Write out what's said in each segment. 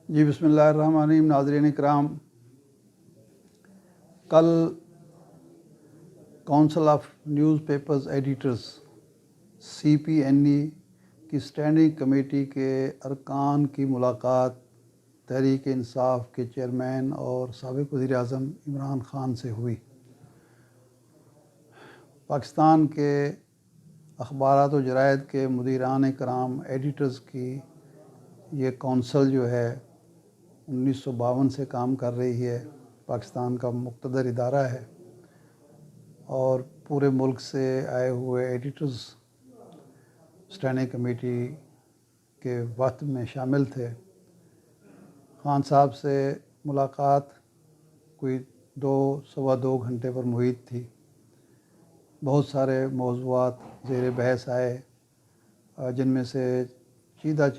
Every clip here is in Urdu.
جی بسم اللہ الرحمن الرحیم۔ ناظرین اکرام، کل council of news papers editors CPNE کی اسٹینڈنگ کمیٹی کے ارکان کی ملاقات تحریک انصاف کے چیئرمین اور سابق وزیر اعظم عمران خان سے ہوئی۔ پاکستان کے اخبارات و جرائد کے مدیران کرام ایڈیٹرز کی یہ کونسل جو ہے 1952 سے کام کر رہی ہے، پاکستان کا مقتدر ادارہ ہے اور پورے ملک سے آئے ہوئے ایڈیٹرز اسٹینڈنگ کمیٹی کے وقت میں شامل تھے۔ خان صاحب سے ملاقات کوئی 2-2.25 گھنٹے پر محیط تھی۔ بہت سارے موضوعات زیر بحث آئے، جن میں سے چیدہ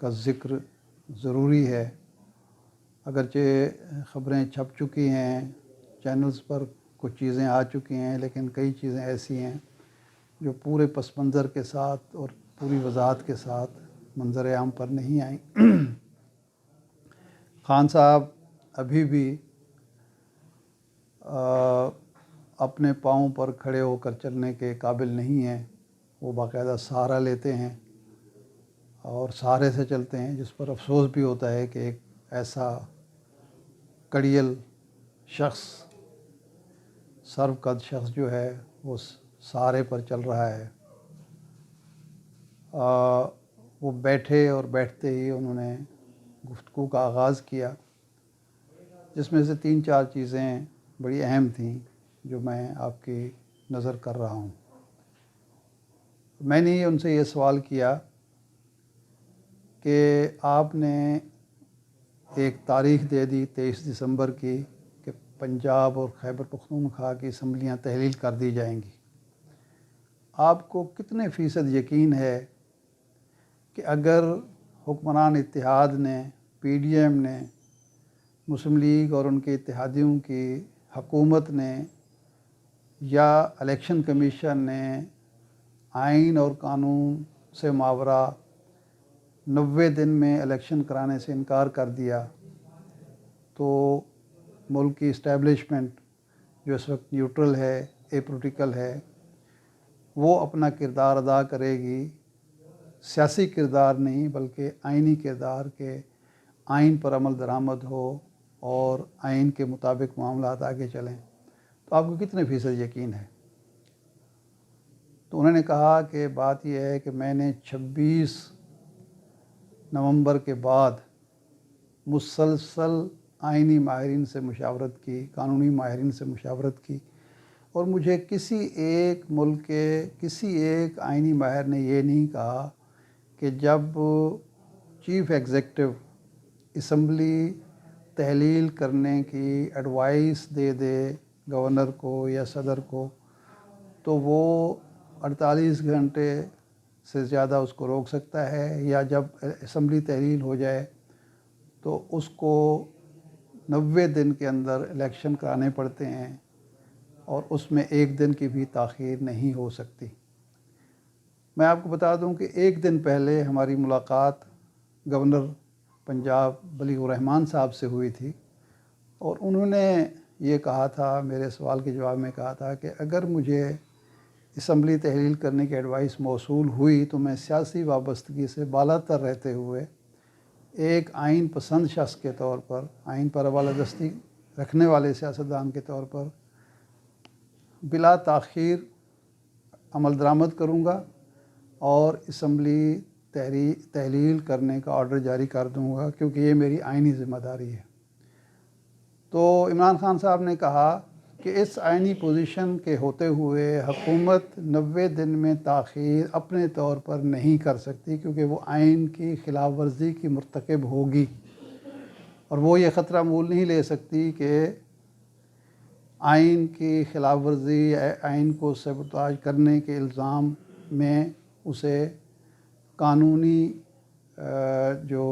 کا ذکر ضروری ہے۔ اگرچہ خبریں چھپ چکی ہیں، چینلز پر کچھ چیزیں آ چکی ہیں، لیکن کئی چیزیں ایسی ہیں جو پورے پس منظر کے ساتھ اور پوری وضاحت کے ساتھ منظر عام پر نہیں آئیں۔ خان صاحب ابھی بھی اپنے پاؤں پر کھڑے ہو کر چلنے کے قابل نہیں ہیں۔ وہ باقاعدہ سہارا لیتے ہیں اور سہارے سے چلتے ہیں، جس پر افسوس بھی ہوتا ہے کہ ایک ایسا کڑیل شخص، سرو قد شخص جو ہے وہ سہارے پر چل رہا ہے۔ وہ بیٹھے اور بیٹھتے ہی انہوں نے گفتگو کا آغاز کیا، جس میں سے 3-4 چیزیں بڑی اہم تھیں جو میں آپ کی نظر کر رہا ہوں۔ میں نے ان سے یہ سوال کیا کہ آپ نے ایک تاریخ دے دی 23 دسمبر کی کہ پنجاب اور خیبر پختونخوا کی اسمبلیاں تحلیل کر دی جائیں گی۔ آپ کو کتنے فیصد یقین ہے کہ اگر حکمران اتحاد نے، PDM نے، مسلم لیگ اور ان کے اتحادیوں کی حکومت نے یا الیکشن کمیشن نے آئین اور قانون سے ماورا 90 دن میں الیکشن کرانے سے انکار کر دیا، تو ملک کی اسٹیبلشمنٹ جو اس وقت نیوٹرل ہے، اے پولیٹیکل ہے، وہ اپنا کردار ادا کرے گی؟ سیاسی کردار نہیں بلکہ آئینی کردار کے آئین پر عمل درآمد ہو اور آئین کے مطابق معاملات آگے چلیں، تو آپ کو کتنے فیصد یقین ہے؟ تو انہوں نے کہا کہ بات یہ ہے کہ میں نے 26 نومبر کے بعد مسلسل آئینی ماہرین سے مشاورت کی، قانونی ماہرین سے مشاورت کی، اور مجھے کسی ایک ملک کے کسی ایک آئینی ماہر نے یہ نہیں کہا کہ جب چیف ایگزیکٹو اسمبلی تحلیل کرنے کی ایڈوائس دے دے گورنر کو یا صدر کو، تو وہ 48 گھنٹے سے زیادہ اس کو روک سکتا ہے، یا جب اسمبلی تحلیل ہو جائے تو اس کو 90 دن کے اندر الیکشن کرانے پڑتے ہیں، اور اس میں 1 دن کی بھی تاخیر نہیں ہو سکتی۔ میں آپ کو بتا دوں کہ 1 دن پہلے ہماری ملاقات گورنر پنجاب بلیغ الرحمان صاحب سے ہوئی تھی، اور انہوں نے یہ کہا تھا، میرے سوال کے جواب میں کہا تھا کہ اگر مجھے اسمبلی تحلیل کرنے کی ایڈوائس موصول ہوئی تو میں سیاسی وابستگی سے بالاتر رہتے ہوئے ایک آئین پسند شخص کے طور پر، آئین پر بالادستی رکھنے والے سیاستدان کے طور پر بلا تاخیر عمل درآمد کروں گا اور اسمبلی تحلیل کرنے کا آرڈر جاری کر دوں گا، کیونکہ یہ میری آئینی ذمہ داری ہے۔ تو عمران خان صاحب نے کہا کہ اس آئینی پوزیشن کے ہوتے ہوئے حکومت 90 دن میں تاخیر اپنے طور پر نہیں کر سکتی، کیونکہ وہ آئین کی خلاف ورزی کی مرتکب ہوگی، اور وہ یہ خطرہ مول نہیں لے سکتی کہ آئین کی خلاف ورزی، آئین کو سیبوتاژ کرنے کے الزام میں اسے قانونی جو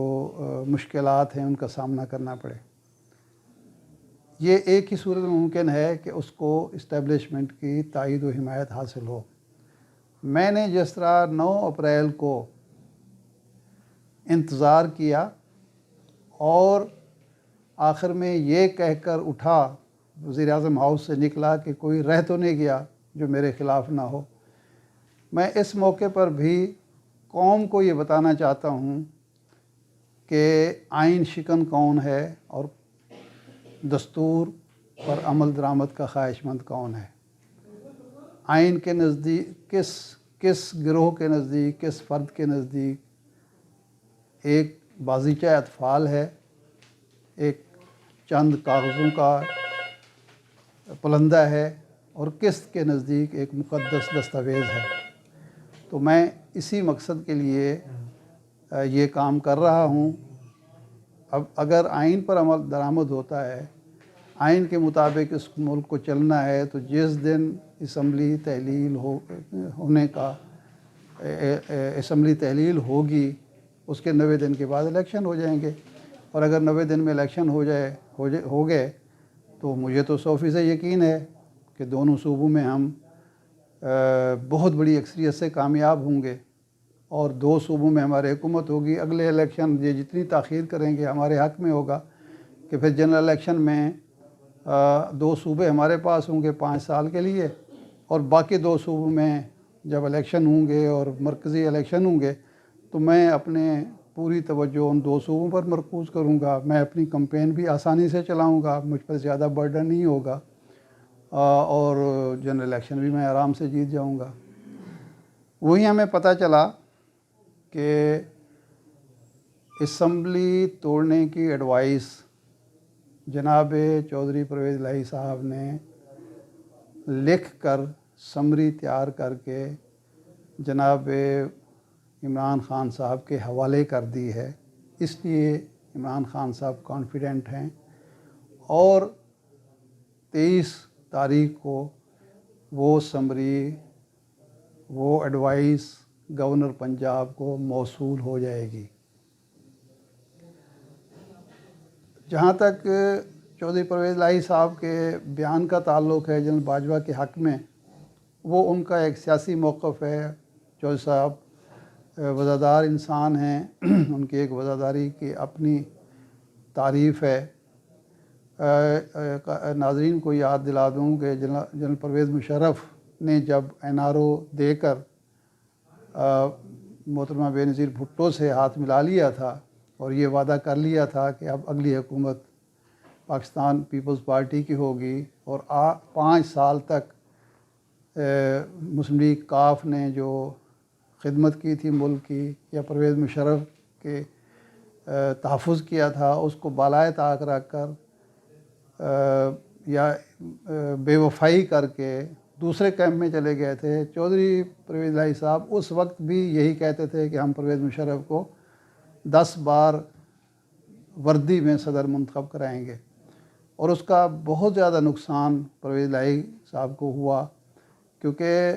مشکلات ہیں ان کا سامنا کرنا پڑے۔ یہ ایک ہی صورت میں ممکن ہے کہ اس کو اسٹیبلشمنٹ کی تائید و حمایت حاصل ہو۔ میں نے جس طرح 9 اپریل کو انتظار کیا اور آخر میں یہ کہہ کر اٹھا، وزیر اعظم ہاؤس سے نکلا کہ کوئی رہ تو نہیں گیا جو میرے خلاف نہ ہو۔ میں اس موقع پر بھی قوم کو یہ بتانا چاہتا ہوں کہ آئین شکن کون ہے اور دستور پر عمل درآمد کا خواہش مند کون ہے۔ آئین کے نزدیک کس گروہ کے نزدیک، کس فرد کے نزدیک ایک بازیچہ اطفال ہے، ایک چند کاغذوں کا پلندہ ہے، اور کس کے نزدیک ایک مقدس دستاویز ہے۔ تو میں اسی مقصد کے لیے یہ کام کر رہا ہوں۔ اب اگر آئین پر عمل درآمد ہوتا ہے، آئین کے مطابق اس ملک کو چلنا ہے، تو جس دن اسمبلی تحلیل ہوگی اس کے 90 دن کے بعد الیکشن ہو جائیں گے، اور اگر 90 دن میں الیکشن ہو گئے تو مجھے تو 100% یقین ہے کہ دونوں صوبوں میں ہم بہت بڑی اکثریت سے کامیاب ہوں گے، اور 2 صوبوں میں ہماری حکومت ہوگی۔ اگلے الیکشن یہ جتنی تاخیر کریں گے ہمارے حق میں ہوگا کہ پھر جنرل الیکشن میں 2 صوبے ہمارے پاس ہوں گے 5 سال کے لیے، اور باقی 2 صوبوں میں جب الیکشن ہوں گے اور مرکزی الیکشن ہوں گے تو میں اپنے پوری توجہ ان 2 صوبوں پر مرکوز کروں گا۔ میں اپنی کمپین بھی آسانی سے چلاؤں گا، مجھ پر زیادہ برڈن نہیں ہوگا، اور جنرل الیکشن بھی میں آرام سے جیت جاؤں گا۔ وہی ہمیں پتہ چلا کہ اسمبلی توڑنے کی ایڈوائس جناب چودھری پرویز الہی صاحب نے لکھ کر سمری تیار کر کے جناب عمران خان صاحب کے حوالے کر دی ہے۔ اس لیے عمران خان صاحب کانفیڈنٹ ہیں، اور 23 تاریخ کو وہ سمری، وہ ایڈوائس گورنر پنجاب کو موصول ہو جائے گی۔ جہاں تک چودھری پرویز الہی صاحب کے بیان کا تعلق ہے جنرل باجوہ کے حق میں، وہ ان کا ایک سیاسی موقف ہے۔ چودھری صاحب وفادار انسان ہیں، ان کی ایک وفاداری کی اپنی تعریف ہے۔ ناظرین کو یاد دلا دوں کہ جنرل پرویز مشرف نے جب NRO دے کر محترمہ بے نظیر بھٹو سے ہاتھ ملا لیا تھا اور یہ وعدہ کر لیا تھا کہ اب اگلی حکومت پاکستان پیپلز پارٹی کی ہوگی، اور 5 سال تک مسلم لیگ کاف نے جو خدمت کی تھی ملک کی، یا پرویز مشرف کے تحفظ کیا تھا، اس کو بالائے طاق رکھ کر یا بے وفائی کر کے دوسرے کیمپ میں چلے گئے تھے۔ چودھری پرویز الہی صاحب اس وقت بھی یہی کہتے تھے کہ ہم پرویز مشرف کو 10 بار وردی میں صدر منتخب کرائیں گے، اور اس کا بہت زیادہ نقصان پرویز الہی صاحب کو ہوا، کیونکہ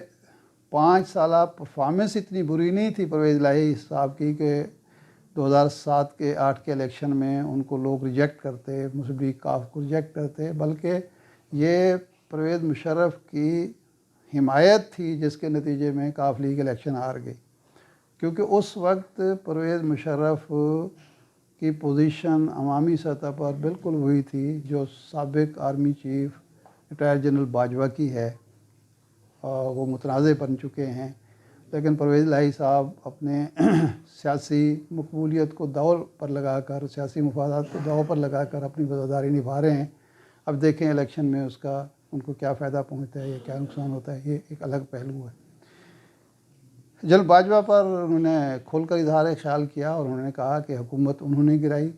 5 سالہ پرفارمنس اتنی بری نہیں تھی پرویز الہی صاحب کی کہ 2007 کے 8 کے الیکشن میں ان کو لوگ ریجیکٹ کرتے، مسلم لیگ کاف کو ریجیکٹ کرتے، بلکہ یہ پرویز مشرف کی حمایت تھی جس کے نتیجے میں کاف لیگ الیکشن ہار گئی، کیونکہ اس وقت پرویز مشرف کی پوزیشن عوامی سطح پر بالکل وہی تھی جو سابق army chief retire general Bajwa کی ہے۔ وہ متنازع بن چکے ہیں، لیکن پرویز الہی صاحب اپنے سیاسی مقبولیت کو داؤ پر لگا کر، سیاسی مفادات کو داؤ پر لگا کر اپنی وفاداری نبھا رہے ہیں۔ اب دیکھیں الیکشن میں اس کا ان کو کیا فائدہ پہنچتا ہے یا کیا نقصان ہوتا ہے، یہ ایک الگ پہلو ہے۔ جنرل باجوہ پر انہوں نے کھول کر اظہار خیال کیا، اور انہوں نے کہا کہ حکومت انہوں نے گرائی،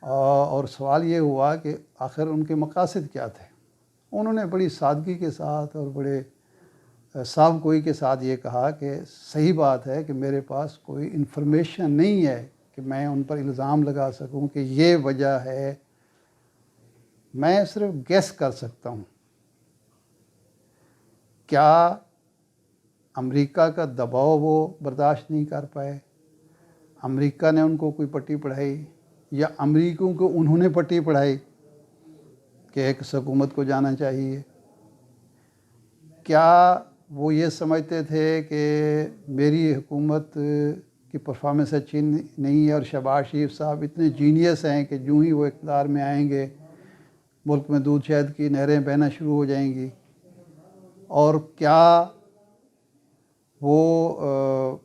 اور سوال یہ ہوا کہ آخر ان کے مقاصد کیا تھے۔ انہوں نے بڑی سادگی کے ساتھ اور بڑے صاف گوئی کے ساتھ یہ کہا کہ صحیح بات ہے کہ میرے پاس کوئی انفارمیشن نہیں ہے کہ میں ان پر الزام لگا سکوں کہ یہ وجہ ہے، میں صرف گیس کر سکتا ہوں۔ کیا امریکہ کا دباؤ وہ برداشت نہیں کر پائے، امریکہ نے ان کو کوئی پٹی پڑھائی، یا امریکیوں کو انہوں نے پٹی پڑھائی کہ ایک حکومت کو جانا چاہیے؟ کیا وہ یہ سمجھتے تھے کہ میری حکومت کی پرفارمنس اچھی نہیں ہے، اور شہباز شریف صاحب اتنے جینیس ہیں کہ جو ہی وہ اقتدار میں آئیں گے ملک میں دودھ شہد کی نہریں بہنا شروع ہو جائیں گی، اور کیا وہ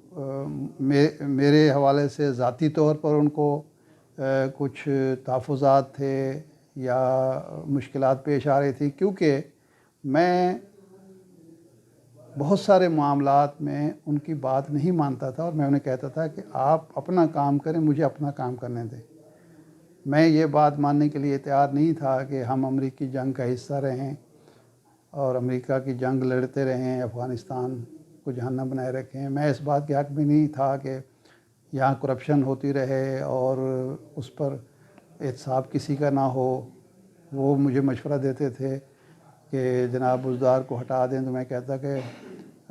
میرے حوالے سے ذاتی طور پر ان کو کچھ تحفظات تھے یا مشکلات پیش آ رہی تھی، کیونکہ میں بہت سارے معاملات میں ان کی بات نہیں مانتا تھا، اور میں انہیں کہتا تھا کہ آپ اپنا کام کریں، مجھے اپنا کام کرنے دیں۔ میں یہ بات ماننے کے لیے تیار نہیں تھا کہ ہم امریکی جنگ کا حصہ رہیں اور امریکہ کی جنگ لڑتے رہیں، افغانستان کو جہنم بنائے رکھیں۔ میں اس بات کے حق میں نہیں تھا کہ یہاں کرپشن ہوتی رہے اور اس پر احتساب کسی کا نہ ہو۔ وہ مجھے مشورہ دیتے تھے کہ جناب بزدار کو ہٹا دیں، تو میں کہتا کہ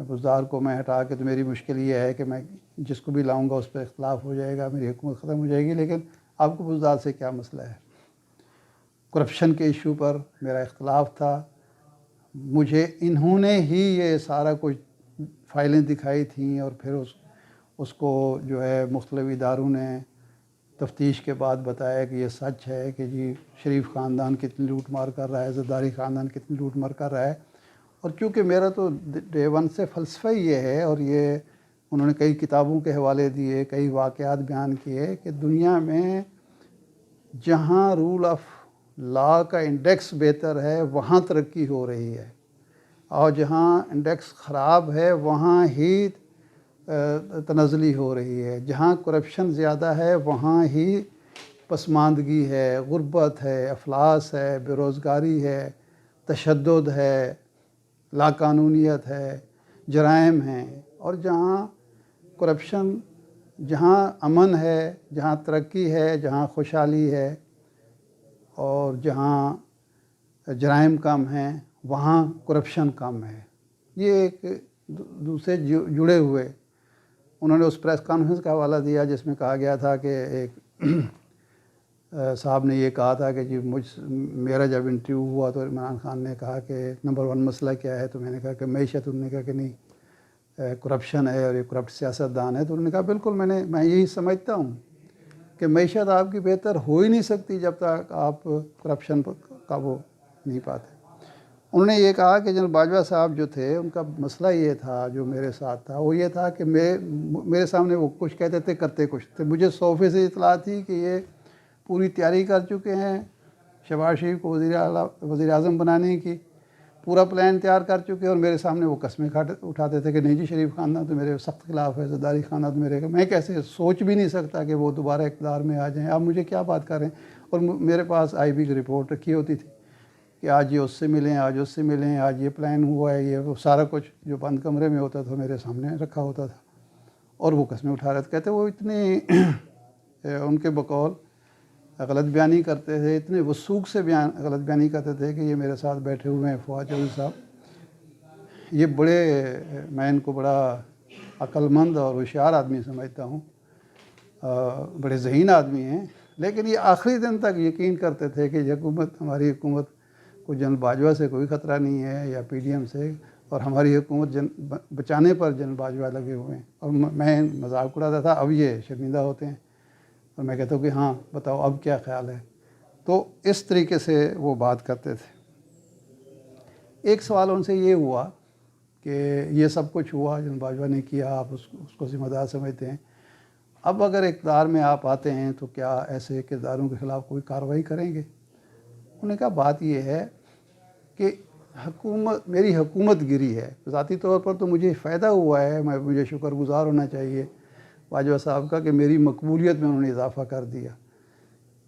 بزدار کو میں ہٹا کے تو میری مشکل یہ ہے کہ میں جس کو بھی لاؤں گا اس پہ اختلاف ہو جائے گا، میری حکومت ختم ہو جائے گی، لیکن آپ کو بزدار سے کیا مسئلہ ہے؟ کرپشن کے ایشو پر میرا اختلاف تھا۔ مجھے انہوں نے ہی یہ سارا کچھ فائلیں دکھائی تھیں، اور پھر اس کو جو ہے مختلف اداروں نے تفتیش کے بعد بتایا کہ یہ سچ ہے کہ جی شریف خاندان کتنی لوٹ مار کر رہا ہے، زرداری خاندان کتنی لوٹ مار کر رہا ہے۔ اور چونکہ میرا تو ڈے ون سے فلسفہ یہ ہے، اور یہ انہوں نے کئی کتابوں کے حوالے دیے، کئی واقعات بیان کیے کہ دنیا میں جہاں رول آف لا کا انڈیکس بہتر ہے وہاں ترقی ہو رہی ہے، اور جہاں انڈیکس خراب ہے وہاں ہی تنزلی ہو رہی ہے۔ جہاں کرپشن زیادہ ہے وہاں ہی پسماندگی ہے، غربت ہے، افلاس ہے، بے روزگاری ہے، تشدد ہے، لاقانونیت ہے، جرائم ہیں۔ اور جہاں کرپشن، جہاں امن ہے، جہاں ترقی ہے، جہاں خوشحالی ہے، اور جہاں جرائم کم ہیں وہاں کرپشن کم ہے۔ یہ ایک دوسرے جڑے ہوئے۔ انہوں نے اس پریس کانفرنس کا حوالہ دیا جس میں کہا گیا تھا کہ ایک صاحب نے یہ کہا تھا کہ جی میرا جب انٹرویو ہوا تو عمران خان نے کہا کہ نمبر 1 مسئلہ کیا ہے، تو میں نے کہا کہ معیشت۔ انہوں نے کہا کہ نہیں، کرپشن ہے اور یہ کرپٹ سیاستدان ہے۔ تو انہوں نے کہا بالکل میں یہی سمجھتا ہوں کہ معیشت آپ کی بہتر ہو ہی نہیں سکتی جب تک آپ کرپشن پر قابو نہیں پاتے۔ انہوں نے یہ کہا کہ جنرل باجوہ صاحب جو تھے ان کا مسئلہ یہ تھا جو میرے ساتھ تھا، وہ یہ تھا کہ میرے سامنے وہ کچھ کہتے تھے کرتے کچھ تھے۔ مجھے 100% اطلاع تھی کہ یہ پوری تیاری کر چکے ہیں شہباز شریف کو وزیر اعظم بنانے کی، پورا پلان تیار کر چکے، اور میرے سامنے وہ قسمیں اٹھاتے تھے کہ نہیں جی شریف خاندان تو میرے سخت خلاف ہے، زرداری خاندان تو میرے، میں کیسے سوچ بھی نہیں سکتا کہ وہ دوبارہ اقتدار میں آ جائیں، آپ مجھے کیا بات کر رہے ہیں۔ اور میرے پاس آئی بی کی رپورٹ رکھی ہوتی تھی کہ آج یہ اس سے ملیں، آج اس سے ملیں، آج یہ پلان ہوا ہے، یہ وہ سارا کچھ جو بند کمرے میں ہوتا تھا میرے سامنے رکھا ہوتا تھا، اور وہ قسمیں اٹھا رہے تھے۔ کہتے وہ اتنے ان کے بقول غلط بیانی کرتے تھے، اتنے وثوق سے غلط بیانی کرتے تھے کہ یہ میرے ساتھ بیٹھے ہوئے ہیں فواد چودھری صاحب، یہ میں ان کو بڑا عقل مند اور ہوشیار آدمی سمجھتا ہوں، بڑے ذہین آدمی ہیں، لیکن یہ آخری دن تک یقین کرتے تھے کہ ہماری حکومت کو جنرل باجوہ سے کوئی خطرہ نہیں ہے یا پی ڈی ایم سے، اور ہماری حکومت بچانے پر جنرل باجوہ لگے ہوئے ہیں۔ اور میں مذاق اڑاتا تھا، اب یہ شرمندہ ہوتے ہیں، اور میں کہتا ہوں کہ ہاں بتاؤ اب کیا خیال ہے۔ تو اس طریقے سے وہ بات کرتے تھے۔ ایک سوال ان سے یہ ہوا کہ یہ سب کچھ ہوا جنرل باجوہ نے کیا، آپ اس کو ذمہ دار سمجھتے ہیں، اب اگر اقتدار میں آپ آتے ہیں تو کیا ایسے کرداروں کے خلاف کوئی کارروائی کریں گے؟ انہوں نے کہا بات یہ ہے کہ میری حکومت گری ہے، ذاتی طور پر تو مجھے فائدہ ہوا ہے، مجھے شکر گزار ہونا چاہیے باجوہ صاحب کا کہ میری مقبولیت میں انہوں نے اضافہ کر دیا،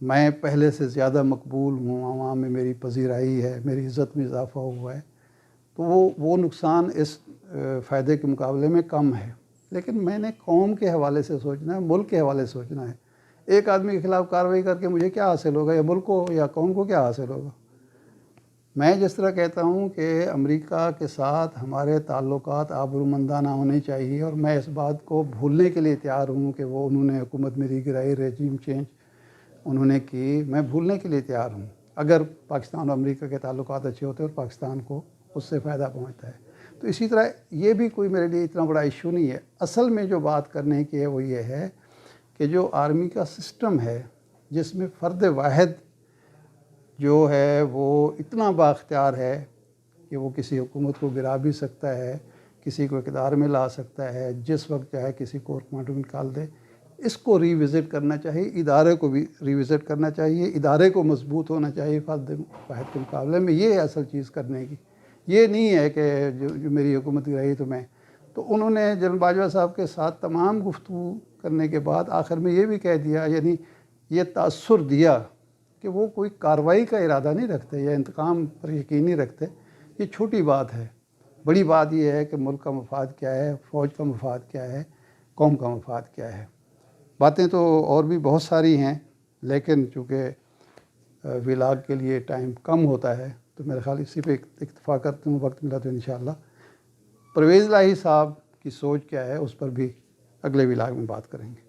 میں پہلے سے زیادہ مقبول ہوں، عوام میں میری پذیرائی ہے، میری عزت میں اضافہ ہوا ہے، تو وہ نقصان اس فائدے کے مقابلے میں کم ہے۔ لیکن میں نے قوم کے حوالے سے سوچنا ہے، ملک کے حوالے سے سوچنا ہے۔ ایک آدمی کے خلاف کارروائی کر کے مجھے کیا حاصل ہوگا، یا ملک کو یا قوم کو کیا حاصل ہوگا؟ میں جس طرح کہتا ہوں کہ امریکہ کے ساتھ ہمارے تعلقات آبرومندانہ ہونے چاہیے، اور میں اس بات کو بھولنے کے لیے تیار ہوں کہ انہوں نے حکومت میری گرائی، ریجیم چینج انہوں نے کی، میں بھولنے کے لیے تیار ہوں اگر پاکستان اور امریکہ کے تعلقات اچھے ہوتے اور پاکستان کو اس سے فائدہ پہنچتا ہے۔ تو تو اسی طرح یہ بھی کوئی میرے لیے اتنا بڑا ایشو نہیں ہے. اصل میں جو بات کرنے کی ہے وہ یہ ہے کہ جو آرمی کا سسٹم ہے جس میں فرد واحد جو ہے وہ اتنا بااختیار ہے کہ وہ کسی حکومت کو گرا بھی سکتا ہے, کسی کو اقتدار میں لا سکتا ہے, جس وقت چاہے کسی کو کمانڈو نکال دے, اس کو ریوزٹ کرنا چاہیے. ادارے کو بھی ریوزٹ کرنا چاہیے, ادارے کو مضبوط ہونا چاہیے فرد واحد کے مقابلے میں. یہ ہے اصل چیز کرنے کی. یہ نہیں ہے کہ جو میری حکومت رہی تو میں. تو انہوں نے جنرل باجوہ صاحب کے ساتھ تمام گفتگو کرنے کے بعد آخر میں یہ بھی کہہ دیا, یعنی یہ تاثر دیا کہ وہ کوئی کارروائی کا ارادہ نہیں رکھتے یا انتقام پر یقین نہیں رکھتے. یہ چھوٹی بات ہے. بڑی بات یہ ہے کہ ملک کا مفاد کیا ہے, فوج کا مفاد کیا ہے, قوم کا مفاد کیا ہے. باتیں تو اور بھی بہت ساری ہیں, لیکن چونکہ ولاگ کے لیے ٹائم کم ہوتا ہے تو میرے خیال اسی پہ اکتفا کرتا ہوں. وقت ملا تو انشاءاللہ پرویز الہی صاحب کی سوچ کیا ہے اس پر بھی اگلے ولاگ میں بات کریں گے.